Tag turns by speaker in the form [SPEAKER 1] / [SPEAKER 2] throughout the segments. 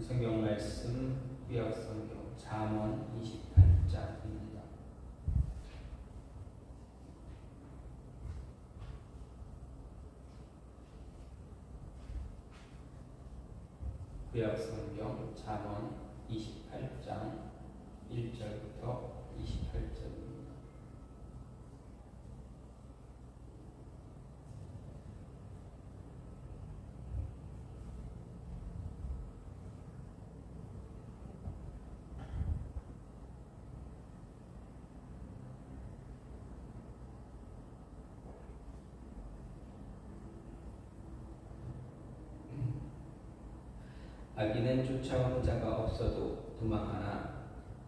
[SPEAKER 1] 성경 말씀 구약 성경 잠언 28장입니다. 구약 성경 잠언 28장 1절부터 28절입니다. 악인은 쫓아오는 자가 없어도 도망하나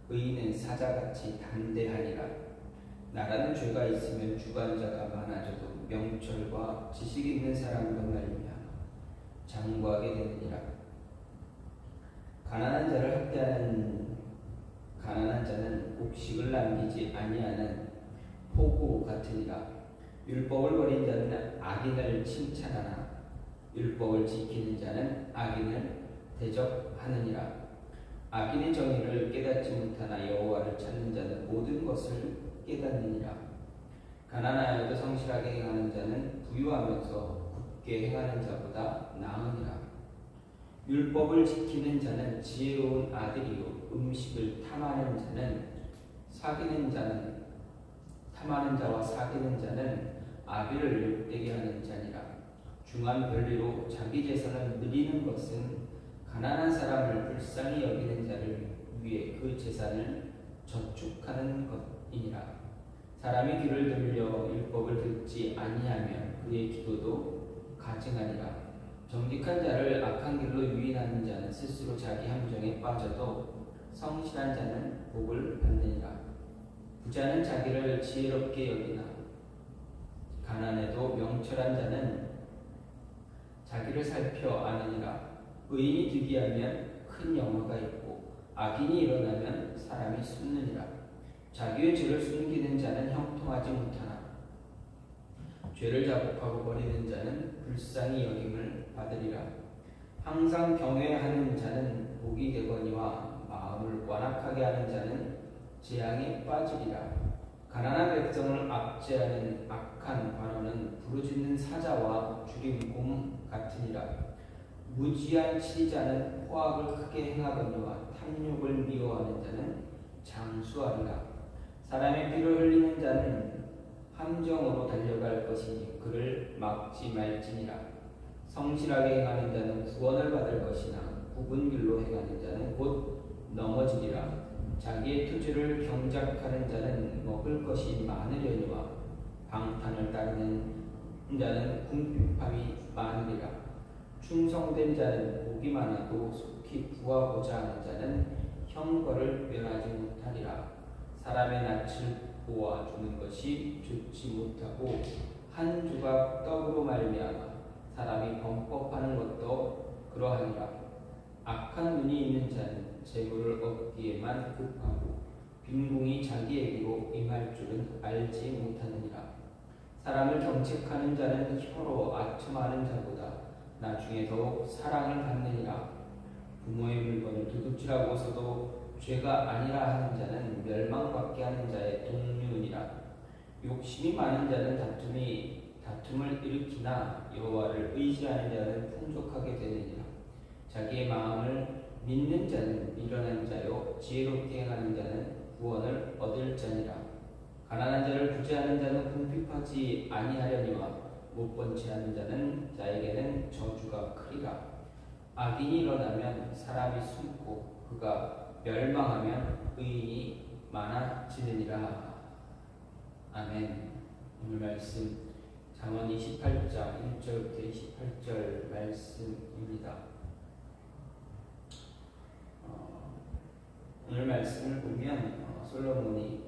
[SPEAKER 1] 의인은 사자같이 담대하니라. 나라는 죄가 있으면 주관자가 많아져도 명철과 지식 있는 사람으로 말미암아 장구하게 되느니라. 가난한 자는 곡식을 남기지 아니하는 포구 같으니라. 율법을 버린 자는 악인을 칭찬하나 율법을 지키는 자는 악인을 대적하느니라. 악인의 정의를 깨닫지 못하나 여호와를 찾는 자는 모든 것을 깨닫느니라. 가난하여도 성실하게 행하는 자는 부유하면서 굳게 행하는 자보다 나으니라. 율법을 지키는 자는 지혜로운 아들이요 음식을 탐하는 자와 사귀는 자는 아비를 욕되게 하는 자니라. 중한 별리로 자기 재산을 누리는 것은 가난한 사람을 불쌍히 여기는 자를 위해 그 재산을 저축하는 것이니라. 사람이 귀를 들려 율법을 듣지 아니하면 그의 기도도 가증하니라. 정직한 자를 악한 길로 유인하는 자는 스스로 자기 함정에 빠져도 성실한 자는 복을 받느니라. 부자는 자기를 지혜롭게 여기나 가난해도 명철한 자는 자기를 살펴 아느니라. 의인이 득이하면 큰 영화가 있고 악인이 일어나면 사람이 숨느니라. 자기의 죄를 숨기는 자는 형통하지 못하나 죄를 자복하고 버리는 자는 불쌍히 여김을 받으리라. 항상 경외하는 자는 복이 되거니와 마음을 완악하게 하는 자는 재앙에 빠지리라. 가난한 백성을 압제하는 악한 관원은 부르짖는 사자와 주림곰 같으니라. 무지한 치자는 포악을 크게 행하거니와 탐욕을 미워하는 자는 장수하리라. 사람의 피를 흘리는 자는 함정으로 달려갈 것이니 그를 막지 말지니라. 성실하게 행하는 자는 구원을 받을 것이나 굽은 길로 행하는 자는 곧 넘어지리라. 자기의 투지를 경작하는 자는 먹을 것이 많으려니와 방탕을 따르는 자는 궁핍함이 많으리라. 충성된 자는 복이 많아도 속히 구하고자 하는 자는 형벌을 면하지 못하리라. 사람의 낯을 보아주는 것이 좋지 못하고 한 조각 떡으로 말미암아 사람이 범법하는 것도 그러하니라. 악한 눈이 있는 자는 재물을 얻기에만 급하고 빈궁이 자기에게로 임할 줄은 알지 못하느니라. 사람을 경책하는 자는 혀로 아첨하는 자보다 나중에 더욱 사랑을 받느니라. 부모의 물건을 도둑질하고서도 죄가 아니라 하는 자는 멸망받게 하는 자의 동류니라. 욕심이 많은 자는 다툼을 일으키나 여호와를 의지하는 자는 풍족하게 되느니라. 자기의 마음을 믿는 자는 미련한 자요 지혜롭게 행하는 자는 구원을 얻을 자니라. 가난한 자를 구제하는 자는 궁핍하지 아니하려니와 못 번치 하는 자에게는 저주가 크리라. 악인이 일어나면 사람이 숨고 그가 멸망하면 의인이 많아지느니라. 아멘. 오늘 말씀 잠언 28장 1절부터 28절 말씀입니다. 오늘 말씀을 보면 솔로몬이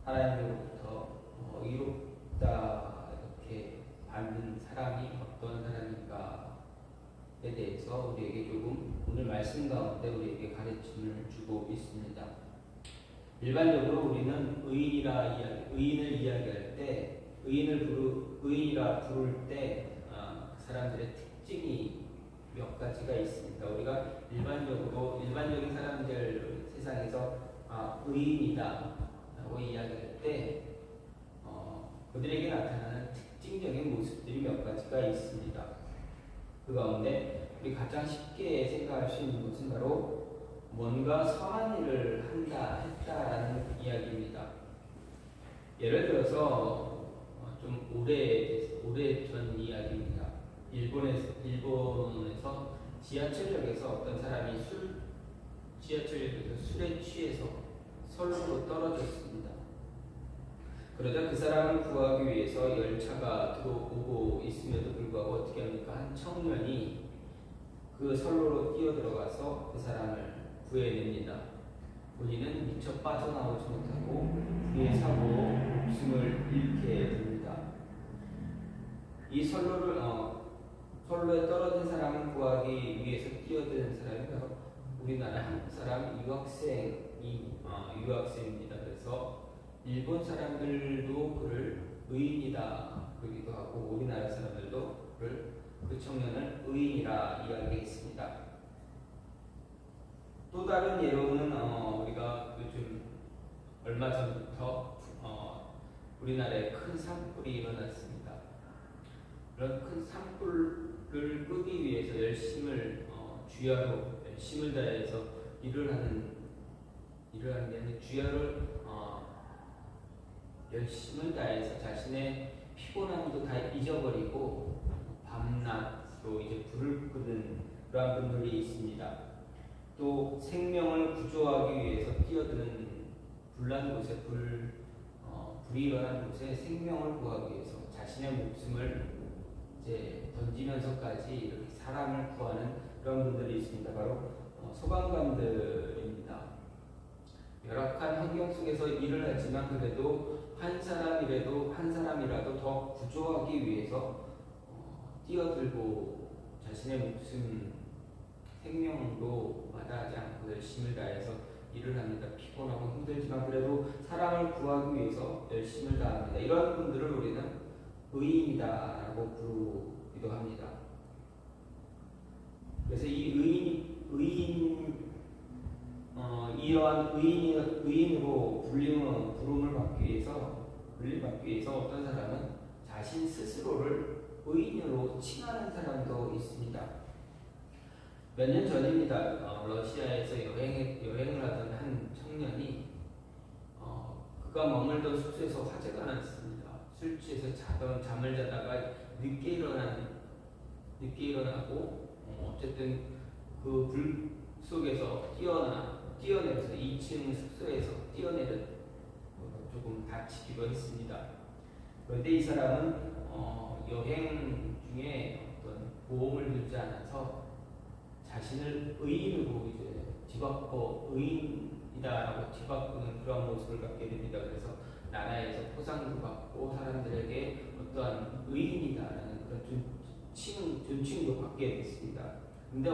[SPEAKER 1] 하나님으로부터 의롭다 이렇게 받는 사람이 어떤 사람인가에 대해서 우리에게 조금 오늘 말씀 가운데 우리에게 가르침을 주고 있습니다. 일반적으로 우리는 의인을 이야기할 때 의인이라 부를 때 그 사람들의 특징이 몇 몇 가지가 있습니다. 우리가 일반적인 사람들 세상에서 의인이다라고 이야기할 때 그들에게 나타나는 특징적인 모습들이 몇 가지가 있습니다. 그 가운데 우리 가장 쉽게 생각할 수 있는 것은 바로 뭔가 선한 일을 했다라는 이야기입니다. 예를 들어서 좀 오래전 이야기입니다. 일본에서 지하철역에서 어떤 사람이 지하철역에서 술에 취해서 선로로 떨어졌습니다. 그러자 그 사람을 구하기 위해서 열차가 들어오고 있음에도 불구하고 어떻게 합니까? 한 청년이 그 선로로 뛰어들어가서 그 사람을 구해냅니다. 본인은 미처 빠져나오지 못하고 그의 사고로 목숨을 잃게 됩니다. 이 선로에 떨어진 사람을 구하기 위해서 뛰어드는 사람이 바로 우리나라 한국 사람 유학생입니다. 그래서 일본 사람들도 그를 의인이다 그러기도 하고 우리나라 사람들도 그 청년을 의인이라 이야기했습니다. 또 다른 예로는 우리가 요즘 얼마 전부터 우리나라에 큰 산불이 일어났습니다. 그런 큰 산불을 끄기 위해서 열심을 다해서 일을 하는 게 아니라 열심을 다해서 자신의 피곤함도 다 잊어버리고 밤낮으로 이제 불을 끄는 그러한 분들이 있습니다. 또 생명을 구조하기 위해서 뛰어드는 불난 곳에 불이 일어난 곳에 생명을 구하기 위해서 자신의 목숨을 이제 던지면서까지 이렇게 사람을 구하는 그런 분들이 있습니다. 바로 소방관들입니다. 열악한 환경 속에서 일을 하지만 그래도 한 사람이라도 더 구조하기 위해서 뛰어들고 자신의 목숨 생명도 마다하지 않고 열심을 다해서 일을 합니다. 피곤하고 힘들지만 그래도 사람을 구하기 위해서 열심을 다합니다. 이런 분들을 우리는 의인이다라고 부르기도 합니다. 그래서 이 이러한 의인으로 부름을 받기 위해서 어떤 사람은 자신 스스로를 의인으로 칭하는 사람도 있습니다. 몇 년 전입니다. 러시아에서 여행을 하던 한 청년이 그가 머물던 숙소에서 화재가 났습니다. 술 취해서 잠을 자다가 늦게 일어나고 어쨌든 그 불 속에서 뛰어내려서 2층 숙소에서 뛰어내려 조금 다치기도 했습니다. 그런데 이 사람은 여행 중에 어떤 보험을 들지 않아서 자신을 의인으로 이제 의인이다라고 뒤바꾸는 그런 모습을 갖게 됩니다. 그래서 나라에서 포상도 받고 사람들에게 어떠한 의인이다라는 그런 존칭도 받게 됐습니다. 그런데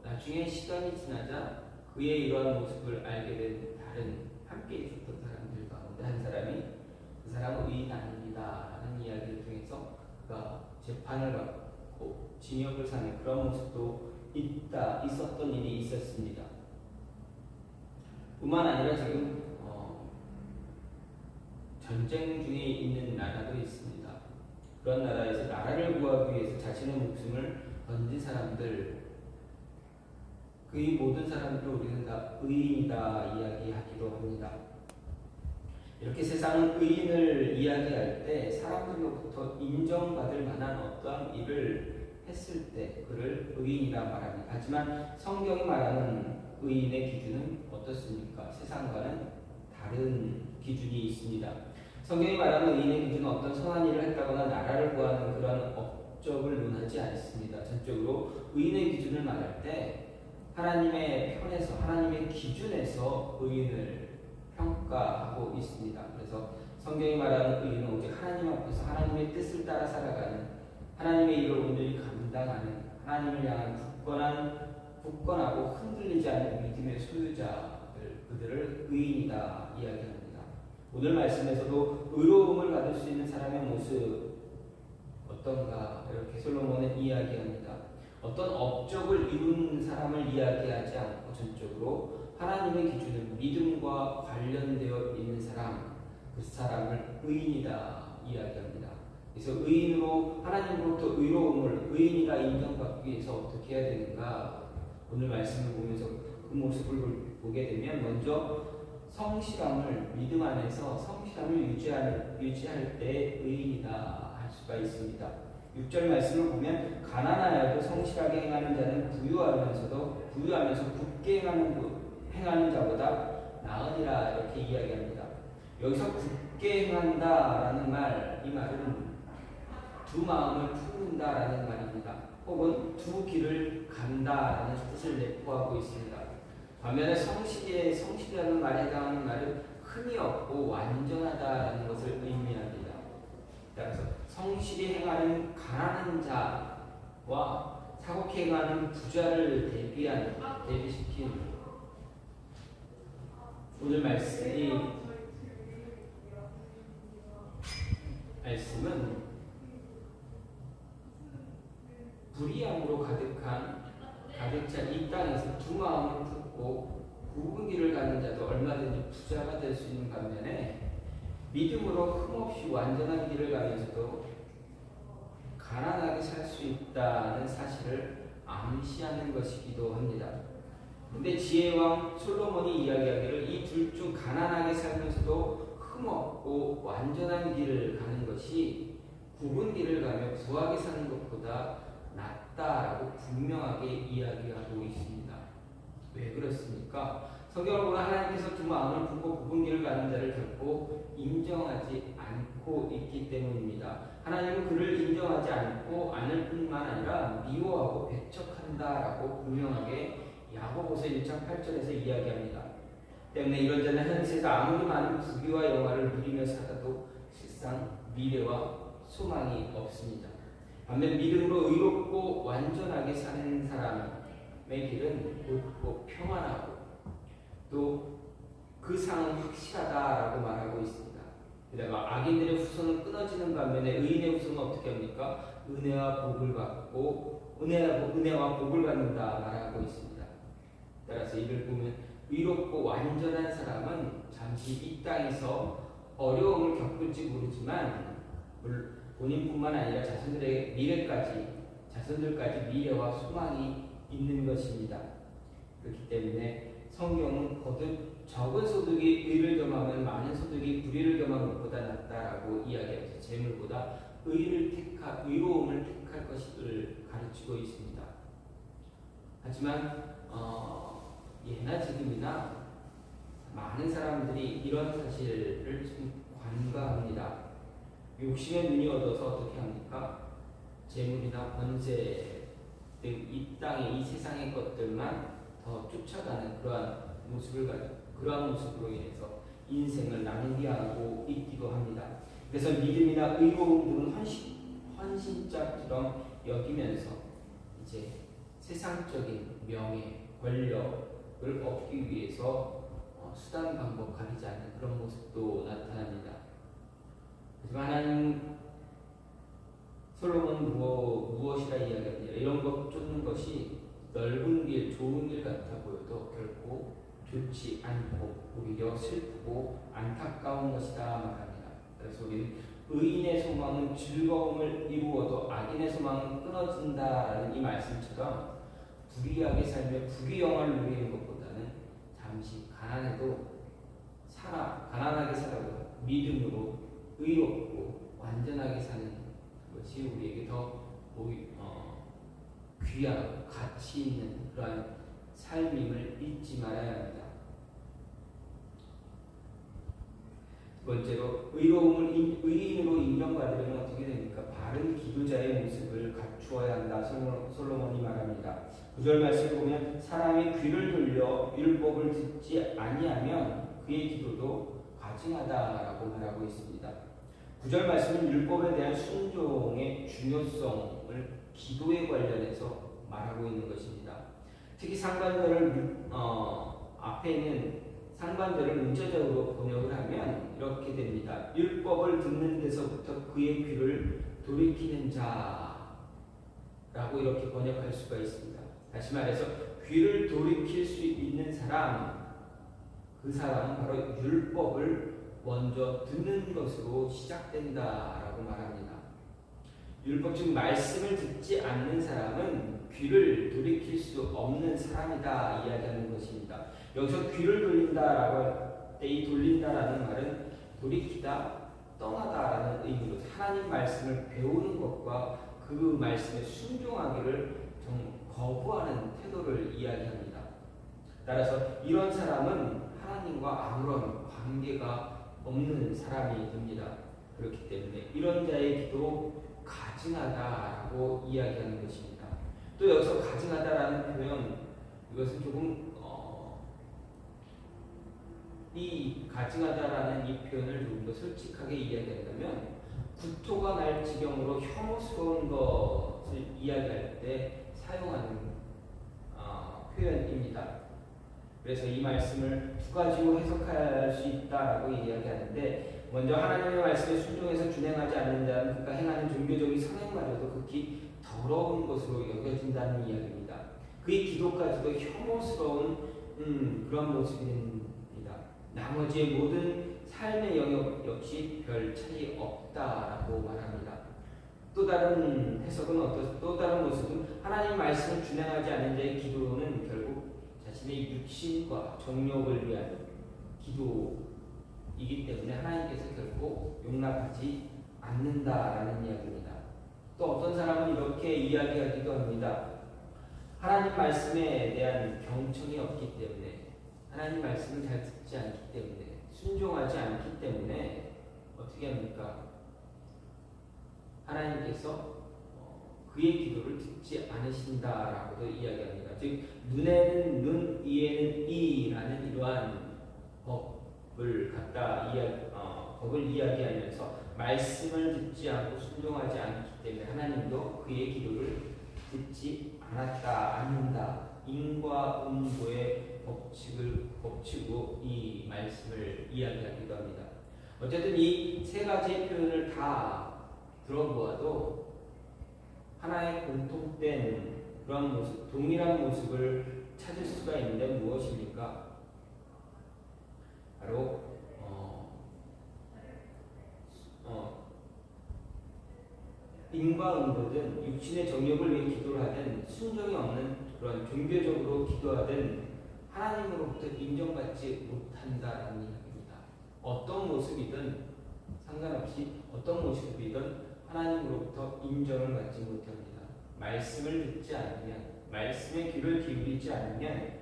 [SPEAKER 1] 나중에 시간이 지나자 그의 이러한 모습을 알게 된 다른 함께 있었던 사람들 가운데 한 사람이 그 사람은 의인 아닙니다라는 이야기를 통해서 그가 재판을 받고 징역을 사는 그런 모습도 있었던 일이 있었습니다. 뿐만 아니라 지금 전쟁 중에 있는 나라도 있습니다. 그런 나라에서 나라를 구하기 위해서 자신의 목숨을 던진 사람들, 그 모든 사람들을 우리는 다 의인이다 이야기하기도 합니다. 이렇게 세상은 의인을 이야기할 때 사람들로부터 인정받을 만한 어떠한 일을 했을 때 그를 의인이라 말합니다. 하지만 성경이 말하는 의인의 기준은 어떻습니까? 세상과는 다른 기준이 있습니다. 성경이 말하는 의인의 기준은 어떤 선한 일을 했다거나 나라를 구하는 그런 업적을 논하지 않습니다. 전적으로 의인의 기준을 말할 때 하나님의 편에서 하나님의 기준에서 의인을 평가하고 있습니다. 그래서 성경이 말하는 의인은 오직 하나님 앞에서 하나님의 뜻을 따라 살아가는 하나님의 일을 온전히 감당하는 하나님을 향한 굳건하고 흔들리지 않는 믿음의 소유자들 그들을 의인이다 이야기합니다. 오늘 말씀에서도 의로움을 받을 수 있는 사람의 모습 어떤가 이렇게 솔로몬은 이야기합니다. 어떤 업적을 이룬 사람을 이야기하지 않고 전적으로 하나님의 기준은 믿음과 관련되어 있는 사람, 그 사람을 의인이다 이야기합니다. 그래서 의인으로 하나님으로부터 의로움을 의인이라 인정받기 위해서 어떻게 해야 되는가? 오늘 말씀을 보면서 그 모습을 보게 되면 먼저 성실함을 믿음 안에서 성실함을 유지할 때 의인이다 할 수가 있습니다. 6절 말씀을 보면 가난하여도 성실하게 행하는 자는 부유하면서 굳게 행하는 자보다 나으니라 이렇게 이야기합니다. 여기서 굳게 행한다라는 말, 이 말은 두 마음을 품는다라는 말입니다. 혹은 두 길을 간다라는 뜻을 내포하고 있습니다. 반면에 성실이라는 말에 해당하는 말은 흠이 없고 완전하다라는 것을 의미합니다. 따라서 성실히 행하는 가난한 자와 사곡히 행하는 부자를 대비시킨 오늘 말씀은 불의함으로 가득 찬 이 땅에서 두 마음을 품고 굽은 길을 가는 자도 얼마든지 부자가 될 수 있는 반면에 믿음으로 흠없이 완전한 길을 가면서도 가난하게 살 수 있다는 사실을 암시하는 것이기도 합니다. 근데 지혜왕 솔로몬이 이야기하기를 이 둘 중 가난하게 살면서도 흠없고 완전한 길을 가는 것이 굽은 길을 가며 부하게 사는 것보다 낫다라고 분명하게 이야기하고 있습니다. 왜 그렇습니까? 성경을 보면 하나님께서 두 마음을 품고 굽은 길을 가는 자를 결코 인정하지 않고 있기 때문입니다. 하나님은 그를 인정하지 않을 뿐만 아니라 미워하고 배척한다라고 분명하게 야고보서 1장 8절에서 이야기합니다. 때문에 이런 자는 현세에서 아무리 많은 부귀와 영화를 누리며 살아도 실상 미래와 소망이 없습니다. 반면 믿음으로 의롭고 완전하게 사는 사람의 길은 곧고 평안하고 또 그 상은 확실하다라고 말하고 있습니다. 게다가 악인들의 후손은 끊어지는 반면에 의인의 후손은 어떻게 합니까? 은혜와 복을 받고 은혜와 복을 받는다 말하고 있습니다. 따라서 이를 보면 의롭고 완전한 사람은 잠시 이 땅에서 어려움을 겪을지 모르지만 본인뿐만 아니라 자손들까지 미래와 소망이 있는 것입니다. 그렇기 때문에 성경은 거듭 적은 소득이 의를 겸하면 많은 소득이 불의를 겸한 것보다 낫다라고 이야기하면서 재물보다 의로움을 택할 것을 가르치고 있습니다. 하지만 예나 지금이나 많은 사람들이 이런 사실을 좀 관과합니다. 욕심의 눈이 얻어서 어떻게 합니까? 재물이나 권세 등 이 땅의 이 세상의 것들만 더 쫓아가는 그러한 모습으로 인해서 인생을 낭비하고 있기도 합니다. 그래서 믿음이나 의로움 등은 헌신짝처럼 여기면서 이제 세상적인 명예, 권력을 얻기 위해서 수단 방법 가리지 않는 그런 모습도 나타납니다. 하지만 하나님 솔로몬은 무엇이라 이야기합니다. 이런 것 쫓는 것이 넓은 길, 좋은 길 같아 보여도 결코 좋지 않고 오히려 슬프고 안타까운 것이다 말합니다. 그래서 우리는 의인의 소망은 즐거움을 이루어도 악인의 소망은 끊어진다라는 이 말씀처럼 불의하게 살며 불의영화를 누리는 것보다는 잠시 가난하게 살아도 믿음으로 의롭고 완전하게 사는 것이 우리에게 더 귀하고 가치 있는 그러한 삶임을 잊지 말아야 합니다. 두 번째로 의인으로 인정받으려면 어떻게 됩니까? 바른 기도자의 모습을 갖추어야 한다. 솔로몬이 말합니다. 9절 말씀을 보면 사람이 귀를 돌려 율법을 듣지 아니하면 그의 기도도 가증하다라고 말하고 있습니다. 9절 말씀은 율법에 대한 순종의 중요성을 기도에 관련해서 말하고 있는 것입니다. 특히 상반절을 앞에 있는 상반절을 문자적으로 번역을 하면 이렇게 됩니다. 율법을 듣는 데서부터 그의 귀를 돌이키는 자라고 라고 이렇게 번역할 수가 있습니다. 다시 말해서 귀를 돌이킬 수 있는 사람, 그 사람은 바로 율법을 먼저 듣는 것으로 시작된다라고 말합니다. 율법 즉 말씀을 듣지 않는 사람은 귀를 돌이킬 수 없는 사람이다 이야기하는 것입니다. 여기서 귀를 돌린다라고 할 때 이 돌린다라는 말은 돌이키다, 떠나다라는 의미로 하나님 말씀을 배우는 것과 그 말씀에 순종하기를 거부하는 태도를 이야기합니다. 따라서 이런 사람은 하나님과 아무런 관계가 없는 사람이 됩니다. 그렇기 때문에 이런 자의 기도 가증하다라고 이야기하는 것입니다. 또 여기서 가증하다라는 표현, 이것은 조금 이 가증하다라는 이 표현을 조금 더 솔직하게 이야기한다면 구토가 날 지경으로 혐오스러운 것을 이야기할 때 사용하는 표현입니다. 그래서 이 말씀을 두 가지로 해석할 수 있다라고 이야기하는데, 먼저 하나님의 말씀에 순종해서 준행하지 않는 자는 그가 행하는 종교적인 선행마저도 극히 더러운 것으로 여겨진다는 이야기입니다. 그의 기도까지도 혐오스러운 그런 모습입니다. 나머지의 모든 삶의 영역 역시 별 차이 없다라고 말합니다. 또 다른 해석은 또 다른 모습은 하나님 말씀을 준행하지 않는 자의 기도는 결국 자신의 육신과 정욕을 위한 기도이기 때문에 하나님께서 결코 용납하지 않는다라는 이야기입니다. 또 어떤 사람은 이렇게 이야기하기도 합니다. 하나님 말씀에 대한 경청이 없기 때문에, 하나님 말씀을 잘 듣지 않기 때문에, 순종하지 않기 때문에 어떻게 합니까? 하나님께서 그의 기도를 듣지 않으신다라고도 이야기합니다. 즉 눈에는 눈, 이에는 이라는 이러한 법을 법을 이야기하면서 말씀을 듣지 않고 순종하지 않기 때문에 하나님도 그의 기도를 듣지 않는다. 인과 응보의 법칙으로 이 말씀을 이야기하기도 합니다. 어쨌든 이 세 가지의 표현을 다 들어보아도 하나의 공통된 그런 모습, 동일한 모습을 찾을 수가 있는데 무엇입니까? 바로 인과응보든 육신의 정욕을 위해 기도를 하든 순종이 없는 그런 종교적으로 기도하든 하나님으로부터 인정받지 못한다는 이야기입니다. 어떤 모습이든 상관없이 어떤 모습이든 하나님으로부터 인정을 받지 못합니다. 말씀을 듣지 않으면, 말씀에 귀를 기울이지 않으면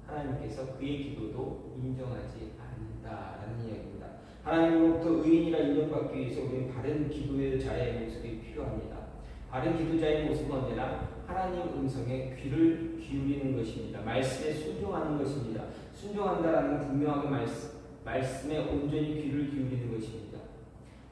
[SPEAKER 1] 하나님께서 그의 기도도 인정하지 않는다라는 이야기입니다. 하나님으로부터 의인이라 인정받기 위해서 우리는 바른 기도의 자의 모습이 필요합니다. 바른 기도자의 모습은 언제나 하나님 음성에 귀를 기울이는 것입니다. 말씀에 순종하는 것입니다. 순종한다라는 분명하게 말씀에 온전히 귀를 기울이는 것입니다.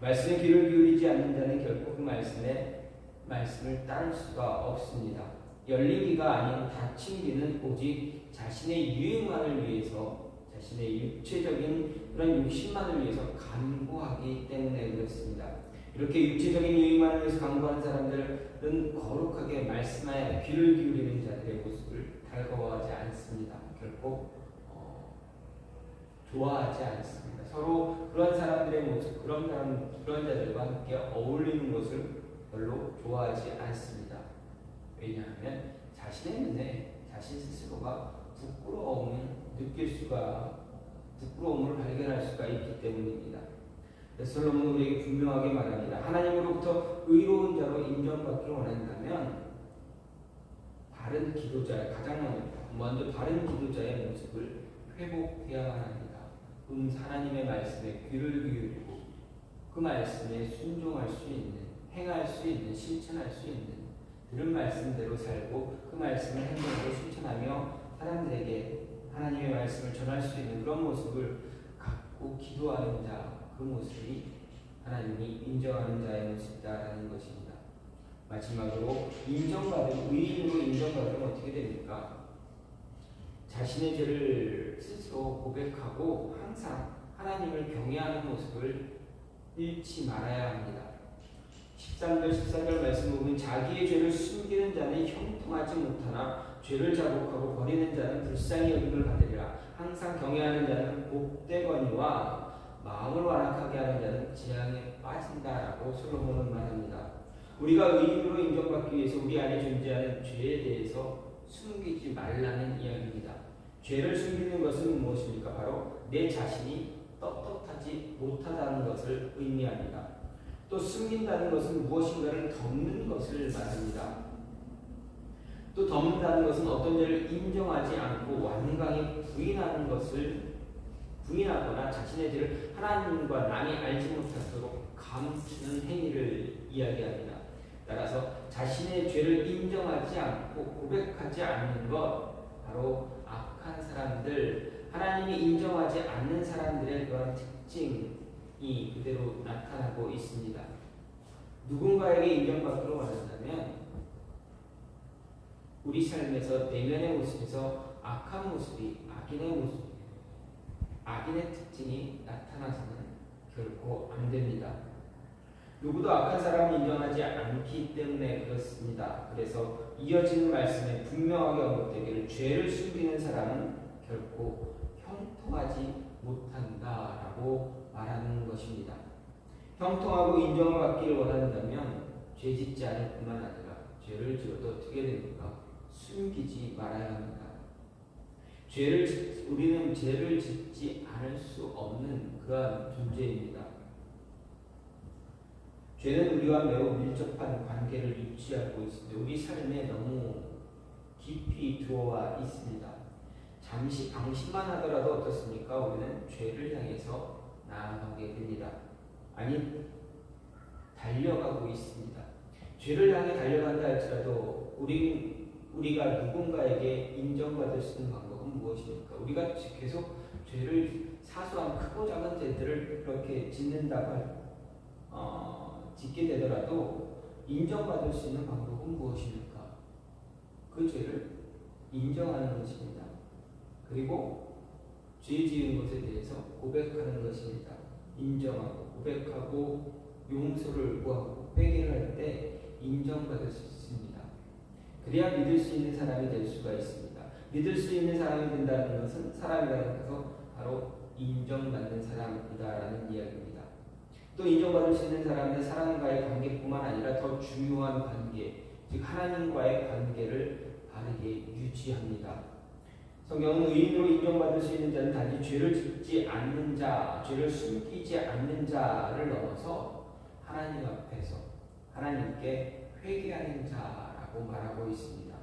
[SPEAKER 1] 말씀에 귀를 기울이지 않는 자는 결국 그 말씀을 따를 수가 없습니다. 열린 귀가 아닌 닫힌 귀는 오직 자신의 유익만을 위해서, 자신의 육체적인 그런 욕심만을 위해서 간구하기 때문에 그렇습니다. 이렇게 육체적인 유익만을 위해서 간구하는 사람들은 거룩하게 말씀에 귀를 기울이는 자들의 모습을 달가워하지 않습니다. 결코 좋아하지 않습니다. 서로 그런 사람들의 모습, 그런 자들과 함께 어울리는 것을 별로 좋아하지 않습니다. 왜냐하면 자신의 눈에 자신 스스로가 부끄러움을 발견할 수가 있기 때문입니다. 솔로몬은 우리에게 분명하게 말합니다. 하나님으로부터 의로운 자로 인정받기를 원한다면 바른 기도자, 가장 먼저 바른 기도자의 모습을 회복해야만 합니다. 하나님의 말씀에 귀를 기울이고 그 말씀에 순종할 수 있는, 행할 수 있는, 실천할 수 있는, 들은 말씀대로 살고 그 말씀을 행동으로 실천하며 사람들에게 하나님의 말씀을 전할 수 있는 그런 모습을 갖고 기도하는 자, 그 모습이 하나님이 인정하는 자의 모습이다라는 것입니다. 마지막으로 의인으로 인정받으면 어떻게 됩니까? 자신의 죄를 스스로 고백하고 항상 하나님을 경외하는 모습을 잃지 말아야 합니다. 13절 14절 말씀을 보면 자기의 죄를 숨기는 자는 형통하지 못하나 죄를 자복하고 버리는 자는 불쌍히 여김을 받으리라. 항상 경외하는 자는 복되거니와 마음을 완악하게 하는 자는 재앙에 빠진다라고 솔로몬은 말합니다. 우리가 의인으로 인정받기 위해서 우리 안에 존재하는 죄에 대해서 숨기지 말라는 이야기입니다. 죄를 숨기는 것은 무엇입니까? 바로 내 자신이 떳떳하지 못하다는 것을 의미합니다. 또 숨긴다는 것은 무엇인가를 덮는 것을 말합니다. 또 덮는다는 것은 어떤 죄를 인정하지 않고 완강히 부인하거나 자신의 죄를 하나님과 남이 알지 못하도록 감추는 행위를 이야기합니다. 따라서 자신의 죄를 인정하지 않고 고백하지 않는 것, 바로 악한 사람들, 하나님이 인정하지 않는 사람들의 그런 특징이 그대로 나타나고 있습니다. 누군가에게 인정받기로 원한다면 우리 삶에서 내면의 모습에서 악한 모습이, 악인의 특징이 나타나서는 결코 안 됩니다. 누구도 악한 사람을 인정하지 않기 때문에 그렇습니다. 그래서 이어지는 말씀에 분명하게 언급되기를 죄를 숨기는 사람은 결코 형통하지 못한다라고 말하는 것입니다. 형통하고 인정을 받기를 원한다면 죄 짓지 않을 뿐만 아니라 죄를 지어도 어떻게 됩니까? 숨기지 말아야 합니다. 우리는 죄를 짓지 않을 수 없는 그러한 존재입니다. 죄는 우리와 매우 밀접한 관계를 유지하고 있습니다. 우리 삶에 너무 깊이 들어와 있습니다. 잠시 방심만 하더라도 어떻습니까? 우리는 죄를 향해서 나아가게 됩니다. 아니, 달려가고 있습니다. 죄를 향해 달려간다 할지라도 우리가 누군가에게 인정받을 수 있는 방법은 무엇입니까? 우리가 계속 죄를, 사소한 크고 작은 죄들을 그렇게 짓게 되더라도 인정받을 수 있는 방법은 무엇입니까? 그 죄를 인정하는 것입니다. 그리고 죄 지은 것에 대해서 고백하는 것입니다. 인정하고 고백하고 용서를 구하고 회개를 할 때 인정받을 수 있습니다. 그래야 믿을 수 있는 사람이 될 수가 있습니다. 믿을 수 있는 사람이 된다는 것은 사람이라는 것은 바로 인정받는 사람이다라는 이야기입니다. 또 인정받을 수 있는 사람은 사람과의 관계뿐만 아니라 더 중요한 관계, 즉 하나님과의 관계를 바르게 유지합니다. 성경은 의인으로 인정받을 수 있는 자는 단지 죄를 짓지 않는 자, 죄를 숨기지 않는 자를 넘어서 하나님 앞에서 하나님께 회개하는 자라고 말하고 있습니다.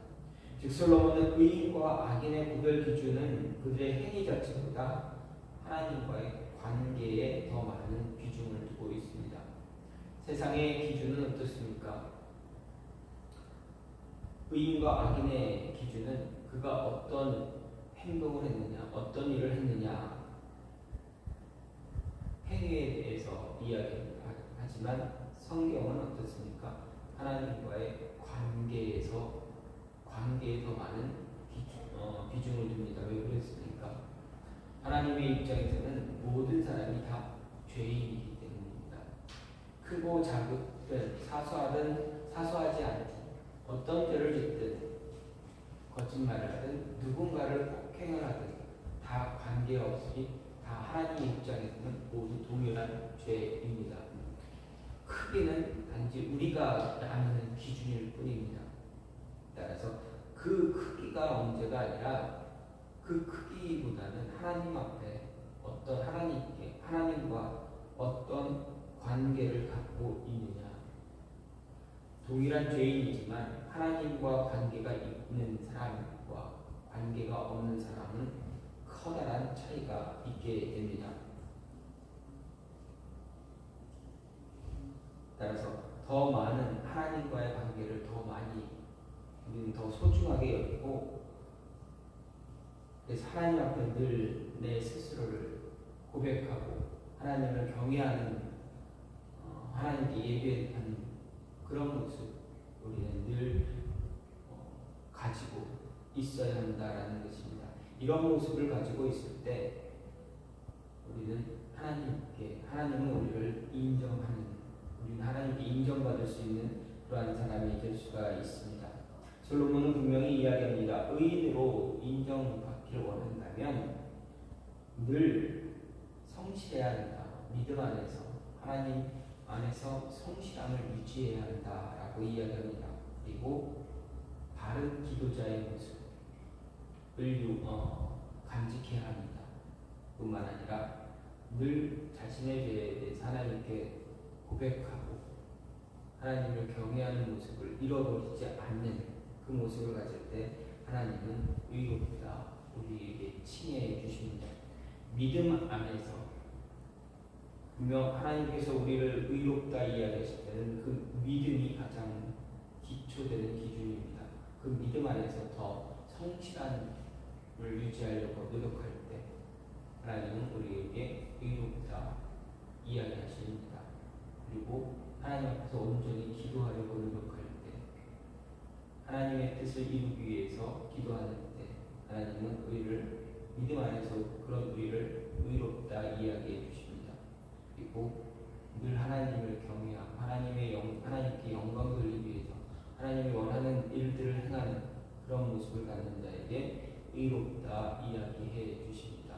[SPEAKER 1] 즉 솔로몬은 의인과 악인의 구별 기준은 그들의 행위 자체보다 하나님과의 관계에 더 많은 비중을 두고 있습니다. 세상의 기준은 어떻습니까? 의인과 악인의 기준은 그가 어떤 행동을 했느냐, 어떤 일을 했느냐, 행위에 대해서 이야기합니다. 하지만 성경은 어떻습니까? 하나님과의 관계에 더 많은 비중을 둡니다. 왜 그랬습니까? 하나님의 입장에서는 모든 사람이 다 죄인이기 때문입니다. 크고 작든 사소하든 사소하지 않든 어떤 죄를 짓든 거짓말을 하든 누군가를 폭행을 하든 다 관계없이 다 하나님의 입장에서는 모두 동일한 죄입니다. 크기는 단지 우리가 아는 기준일 뿐입니다. 따라서 그 크기가 문제가 아니라 그 크기보다는 하나님 앞에 하나님과 어떤 관계를 갖고 있느냐. 동일한 죄인이지만 하나님과 관계가 있는 사람과 관계가 없는 사람은 커다란 차이가 있게 됩니다. 따라서 더 많은 하나님과의 관계를 더 많이 우리는 더 소중하게 여기고, 그래서 하나님 앞에 늘 내 스스로를 고백하고 하나님을 경외하는 하나님께 예배하는 그런 모습 우리는 늘 가지고 있어야 한다라는 것입니다. 이런 모습을 가지고 있을 때 우리는 하나님은 우리를 인정하는 우리는 하나님께 인정받을 수 있는 그러한 사람이 될 수가 있습니다. 솔로몬은 분명히 이야기합니다. 의인으로 인정받기를 원한다면 늘 성실해야 한다. 믿음 안에서 하나님 안에서 성실함을 유지해야 한다라고 이야기합니다. 그리고 바른 기도자의 모습을 간직해야 합니다. 뿐만 아니라 늘 자신의 죄에 대해서 하나님께 고백하고 하나님을 경외하는 모습을 잃어버리지 않는 그 모습을 가질 때 하나님은 의롭다 우리에게 칭해 주십니다. 믿음 안에서 분명 하나님께서 우리를 의롭다 이야기하실 때는 그 믿음이 가장 기초되는 기준입니다. 그 믿음 안에서 더 성실함을 유지하려고 노력할 때 하나님은 우리에게 의롭다 이야기하십니다. 그리고 하나님 앞에서 온전히 기도하려고 노력할 때 하나님의 뜻을 이루기 위해서 기도하는 때 하나님은 우리를 믿음 안에서 그런 우리를 의롭다 이야기해 주십니다. 그리고 늘 하나님을 경외하고 하나님께 영광 돌리기 위해서 하나님이 원하는 일들을 행하는 그런 모습을 갖는 자에게 의롭다 이야기해 주십니다.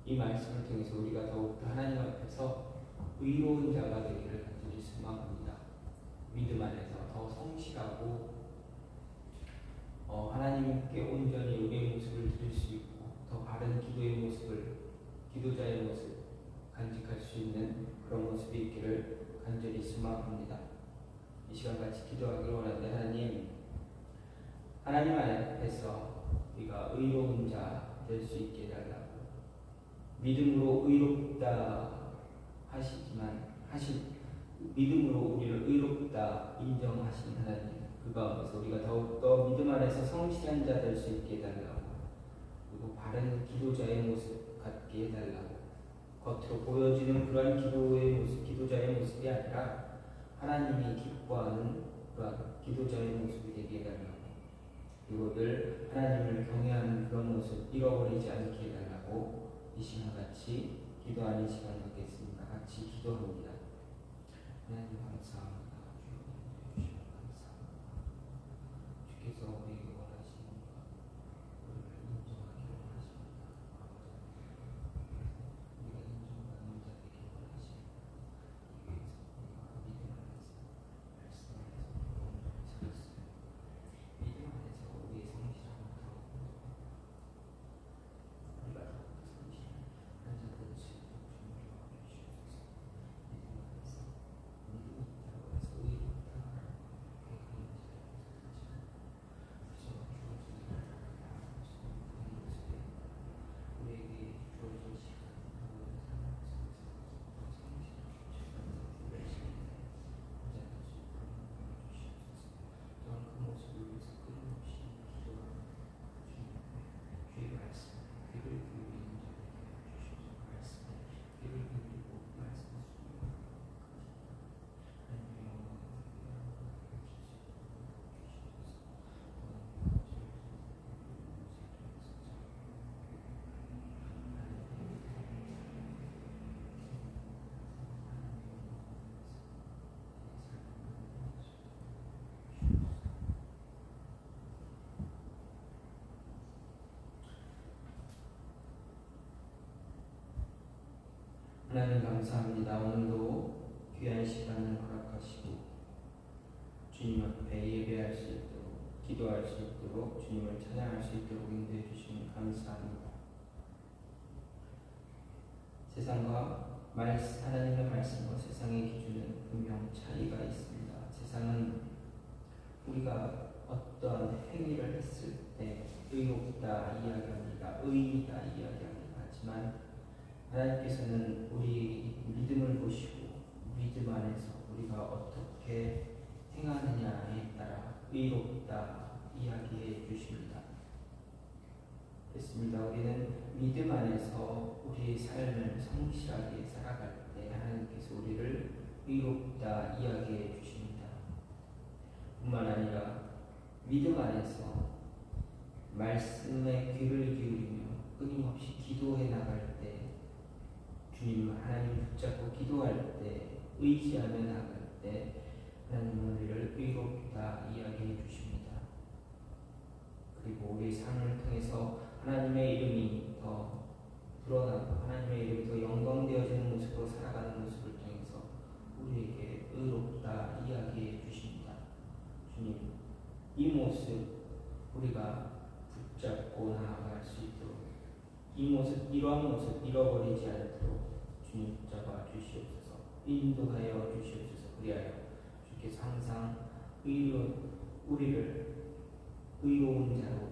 [SPEAKER 1] 이 말씀을 통해서 우리가 더욱더 하나님 앞에서 의로운 자가 되기를 간절히 소망합니다. 믿음 안에서 더 성실하고 하나님께 온전히 우리의 모습을 드릴 수 있고 더 바른 기도자의 모습 간직할 수 있는 그런 모습이 있기를 간절히 소망합니다. 이 시간 같이 기도하기를 원하는데 하나님 앞에서 우리가 의로운 자 될 수 있게 해달라고 믿음으로 의롭다 믿음으로 우리를 의롭다 인정하신 하나님 그 가운데서 우리가 더욱더 믿음 안에서 성실한 자 될 수 있게 해달라고 그리고 바른 기도자의 모습 갖게 해달라고 겉으로 보여지는 그러한 기도자의 모습이 아니라 하나님이 기뻐하는 그러한 기도자의 모습이 되게 해달라고 그리고 늘 하나님을 경외하는 그런 모습 잃어버리지 않게 해달라고 이 시간 같이 기도하는 시간 갖겠습니다. 같이 기도합니다. 하나님 감사합니다. 주님 감사합니다. 주께서 우리에게 원하시는 우리를 인정하기를 원하십니다. 우리가 인정받는 자 되길 원하십니다. 이 위해서 우리가 믿음 안에서 말씀 안에서 온전히 살았어요. 믿음 안에서 우리의 성실함을 더욱더 우리가 더욱더 성실한 한자들을 지키고 주님을 도와주시옵소서. 믿음 안에서 믿음이 있다고 해서 의롭다라고 고백하는 자들을 찾지만 그저 주어진 일을 나아가서 그런 모습에 우리에게 주어진 시간 모든 상황 속에서 더 성실하고 최선을 열심히 하자 다시 보여주시옵소서. 또한 그 모습을 위해서 끊임없이 기도하는 주의 말씀 귀를 기울이는 자에게 주시옵소서. 말씀에 귀를 기울이고 말씀을 순종하는 하나님의 영광을 하나님 감사합니다. 오늘도 귀한 시간을 허락하시고 주님 앞에 예배할 수 있도록 기도할 수 있도록 주님을 찬양할 수 있도록 인도해 주시니 감사합니다. 세상과 하나님의 말씀과 세상의 기준은 분명 차이가 있습니다. 세상은 우리가 어떤 행위를 했을 때 의롭다 이야기합니다. 의이다 이야기합니다. 하지만 하나님께서는 우리 믿음을 보시고 믿음 안에서 우리가 어떻게 행하느냐에 따라 의롭다 이야기해 주십니다. 그렇습니다. 우리는 믿음 안에서 우리의 삶을 성실하게 살아갈 때 하나님께서 우리를 의롭다 이야기해 주십니다. 뿐만 아니라 믿음 안에서 말씀에 귀를 기울이며 끊임없이 기도해 나갈 때 주님 하나님 붙잡고 기도할 때 의지하며 나갈 때 하나님은 우리를 의롭다 이야기해 주십니다. 그리고 우리 삶을 통해서 하나님의 이름이 더 드러나고 하나님의 이름이 더 영광되어지는 모습으로 살아가는 모습을 통해서 우리에게 의롭다 이야기해 주십니다. 주님, 이 모습 우리가 붙잡고 나아갈 수 있도록 이 모습, 이러한 모습 잃어버리지 않도록 주님 붙잡아 주시옵소서. 인도하여 주시옵소서. 그리하여 주께서 항상 우리를 의로운 자로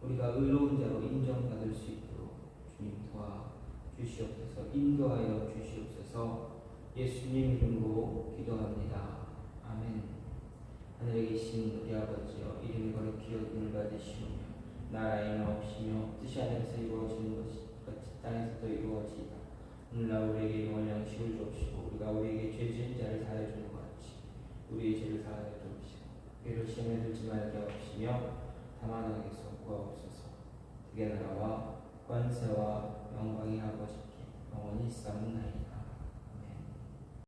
[SPEAKER 1] 우리가 의로운 자로 인정받을 수 있도록 주님 도와 주시옵소서. 인도하여 주시옵소서. 예수님 이름으로 기도합니다. 아멘. 하늘에 계신 우리 아버지여, 이름이 거룩히 여김을 받으시오며 나라의 나옵시며 뜻이 하늘에서 이루어지는 것이 같이 땅에서도 이루어지이다. 오늘날 우리에게 일용할 양식을 주옵시고 우리가 우리에게 죄 지은 자를 사하여 주는 것 같이 우리의 죄를 사하여 주옵시고 우리를 시험에 들지 말게 하옵시며 다만 악에서 구하옵소서. 그게 나라와 권세와 영광